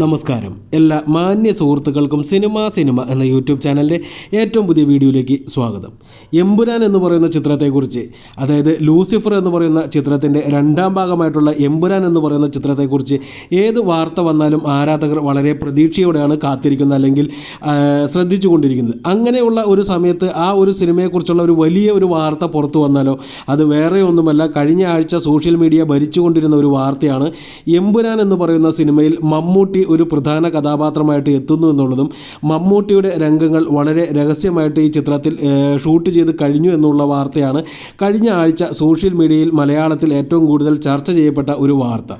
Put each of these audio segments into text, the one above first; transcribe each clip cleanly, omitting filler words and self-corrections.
നമസ്കാരം. എല്ലാ മാന്യ സുഹൃത്തുക്കൾക്കും സിനിമ എന്ന യൂട്യൂബ് ചാനലിൻ്റെ ഏറ്റവും പുതിയ വീഡിയോയിലേക്ക് സ്വാഗതം. എമ്പുരാൻ എന്ന് പറയുന്ന ചിത്രത്തെക്കുറിച്ച്, അതായത് ലൂസിഫർ എന്ന് പറയുന്ന ചിത്രത്തിൻ്റെ രണ്ടാം ഭാഗമായിട്ടുള്ള എമ്പുരാൻ എന്ന് പറയുന്ന ചിത്രത്തെക്കുറിച്ച് ഏത് വാർത്ത വന്നാലും ആരാധകർ വളരെ പ്രതീക്ഷയോടെയാണ് കാത്തിരിക്കുന്നത്, അല്ലെങ്കിൽ ശ്രദ്ധിച്ചു കൊണ്ടിരിക്കുന്നത്. അങ്ങനെയുള്ള ഒരു സമയത്ത് ആ ഒരു സിനിമയെക്കുറിച്ചുള്ള ഒരു വലിയ ഒരു വാർത്ത പുറത്തു വന്നാലോ, അത് വേറെ ഒന്നുമല്ല, കഴിഞ്ഞ ആഴ്ച സോഷ്യൽ മീഡിയ ഭരിച്ചുകൊണ്ടിരുന്ന ഒരു വാർത്തയാണ്. എമ്പുരാൻ എന്ന് പറയുന്ന സിനിമയിൽ മമ്മൂട്ടി ഒരു പ്രധാന കഥാപാത്രമായിട്ട് എത്തുന്നു എന്നുള്ളതും, മമ്മൂട്ടിയുടെ രംഗങ്ങൾ വളരെ രഹസ്യമായിട്ട് ഈ ചിത്രത്തിൽ ഷൂട്ട് ചെയ്ത് കഴിഞ്ഞു എന്നുള്ള വാർത്തയാണ് കഴിഞ്ഞ ആഴ്ച സോഷ്യൽ മീഡിയയിൽ മലയാളത്തിൽ ഏറ്റവും കൂടുതൽ ചർച്ച ചെയ്യപ്പെട്ട ഒരു വാർത്ത.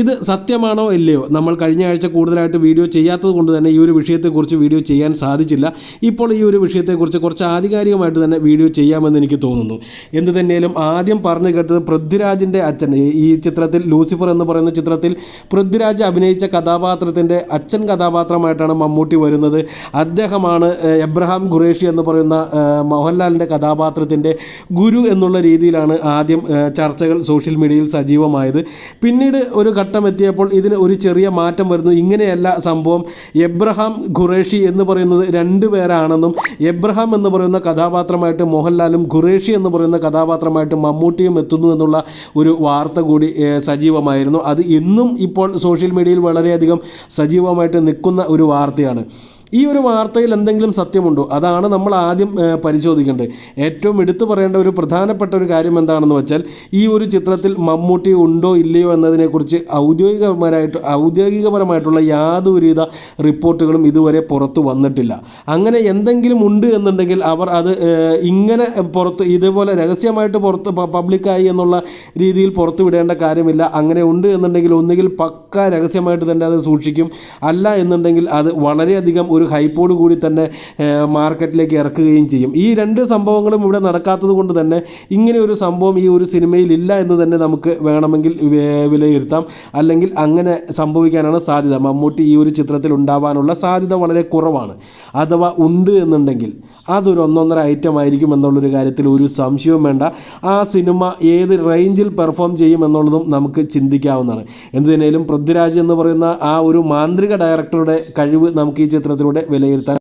ഇത് സത്യമാണോ ഇല്ലയോ, നമ്മൾ കഴിഞ്ഞ ആഴ്ച കൂടുതലായിട്ട് വീഡിയോ ചെയ്യാത്തത് കൊണ്ട് തന്നെ ഈ ഒരു വിഷയത്തെക്കുറിച്ച് വീഡിയോ ചെയ്യാൻ സാധിച്ചില്ല. ഇപ്പോൾ ഈ ഒരു വിഷയത്തെക്കുറിച്ച് കുറച്ച് ആധികാരികമായിട്ട് തന്നെ വീഡിയോ ചെയ്യാമെന്ന് എനിക്ക് തോന്നുന്നു. എന്ത് തന്നെയാലും ആദ്യം പറഞ്ഞു കേട്ടത് പൃഥ്വിരാജിൻ്റെ അച്ഛൻ, ഈ ചിത്രത്തിൽ ലൂസിഫർ എന്ന് പറയുന്ന ചിത്രത്തിൽ പൃഥ്വിരാജ് അഭിനയിച്ച കഥാപാത്രത്തിൻ്റെ അച്ഛൻ കഥാപാത്രമായിട്ടാണ് മമ്മൂട്ടി വരുന്നത്. അദ്ദേഹമാണ് എബ്രഹാം ഖുറേഷി എന്ന് പറയുന്ന മോഹൻലാലിൻ്റെ കഥാപാത്രത്തിൻ്റെ ഗുരു എന്നുള്ള രീതിയിലാണ് ആദ്യം ചർച്ചകൾ സോഷ്യൽ മീഡിയയിൽ സജീവമായത്. പിന്നീട് ഒരു ഘട്ടം എത്തിയപ്പോൾ ഇതിന് ഒരു ചെറിയ മാറ്റം വരുന്നു. ഇങ്ങനെയല്ല സംഭവം, എബ്രഹാം ഖുറേഷി എന്ന് പറയുന്നത് രണ്ടു പേരാണെന്നും, എബ്രഹാം എന്ന് പറയുന്ന കഥാപാത്രമായിട്ട് മോഹൻലാലും ഖുറേഷി എന്ന് പറയുന്ന കഥാപാത്രമായിട്ട് മമ്മൂട്ടിയും എത്തുന്നു എന്നുള്ള ഒരു വാർത്ത കൂടി സജീവമായിരുന്നു. അത് ഇന്നും ഇപ്പോൾ സോഷ്യൽ മീഡിയയിൽ വളരെയധികം സജീവമായിട്ട് നിൽക്കുന്ന ഒരു വാർത്തയാണ്. ഈ ഒരു വാർത്തയിൽ എന്തെങ്കിലും സത്യമുണ്ടോ? അതാണ് നമ്മൾ ആദ്യം പരിശോധിക്കേണ്ടത്. ഏറ്റവും എടുത്തു പറയേണ്ട ഒരു പ്രധാനപ്പെട്ട ഒരു കാര്യം എന്താണെന്ന് വെച്ചാൽ, ഈ ഒരു ചിത്രത്തിൽ മമ്മൂട്ടി ഉണ്ടോ ഇല്ലയോ എന്നതിനെക്കുറിച്ച് ഔദ്യോഗികപരമായിട്ടുള്ള യാതൊരുവിധ റിപ്പോർട്ടുകളും ഇതുവരെ പുറത്തു വന്നിട്ടില്ല. അങ്ങനെ എന്തെങ്കിലും ഉണ്ട് എന്നുണ്ടെങ്കിൽ അവർ അത് ഇങ്ങനെ ഇതുപോലെ രഹസ്യമായിട്ട് പബ്ലിക്കായി എന്നുള്ള രീതിയിൽ പുറത്തു വിടേണ്ട കാര്യമില്ല. അങ്ങനെ ഉണ്ട് എന്നുണ്ടെങ്കിൽ ഒന്നുകിൽ പക്ക രഹസ്യമായിട്ട് തന്നെ അത് സൂക്ഷിക്കും, അല്ല എന്നുണ്ടെങ്കിൽ അത് വളരെയധികം ഒരു ഹൈപ്പോട് കൂടി തന്നെ മാർക്കറ്റിലേക്ക് ഇറക്കുകയും ചെയ്യും. ഈ രണ്ട് സംഭവങ്ങളും ഇവിടെ നടക്കാത്തത് കൊണ്ട് തന്നെ ഇങ്ങനെ ഒരു സംഭവം ഈ ഒരു സിനിമയിൽ ഇല്ല എന്ന് തന്നെ നമുക്ക് വേണമെങ്കിൽ വിലയിരുത്താം. അല്ലെങ്കിൽ അങ്ങനെ സംഭവിക്കാനാണ് സാധ്യത. മമ്മൂട്ടി ഈ ഒരു ചിത്രത്തിൽ ഉണ്ടാവാനുള്ള സാധ്യത വളരെ കുറവാണ്. അഥവാ ഉണ്ട് എന്നുണ്ടെങ്കിൽ അതൊരു 1.5 ഐറ്റം ആയിരിക്കും എന്നുള്ളൊരു കാര്യത്തിൽ ഒരു സംശയവും വേണ്ട. ആ സിനിമ ഏത് റേഞ്ചിൽ പെർഫോം ചെയ്യും എന്നുള്ളതും നമുക്ക് ചിന്തിക്കാവുന്നതാണ്. എന്തുതന്നെയാലും പൃഥ്വിരാജ് എന്ന് പറയുന്ന ആ ഒരു മാന്ത്രിക ഡയറക്ടറുടെ കഴിവ് നമുക്ക് ഈ ചിത്രത്തിലൂടെ വിലയിരുത്താൻ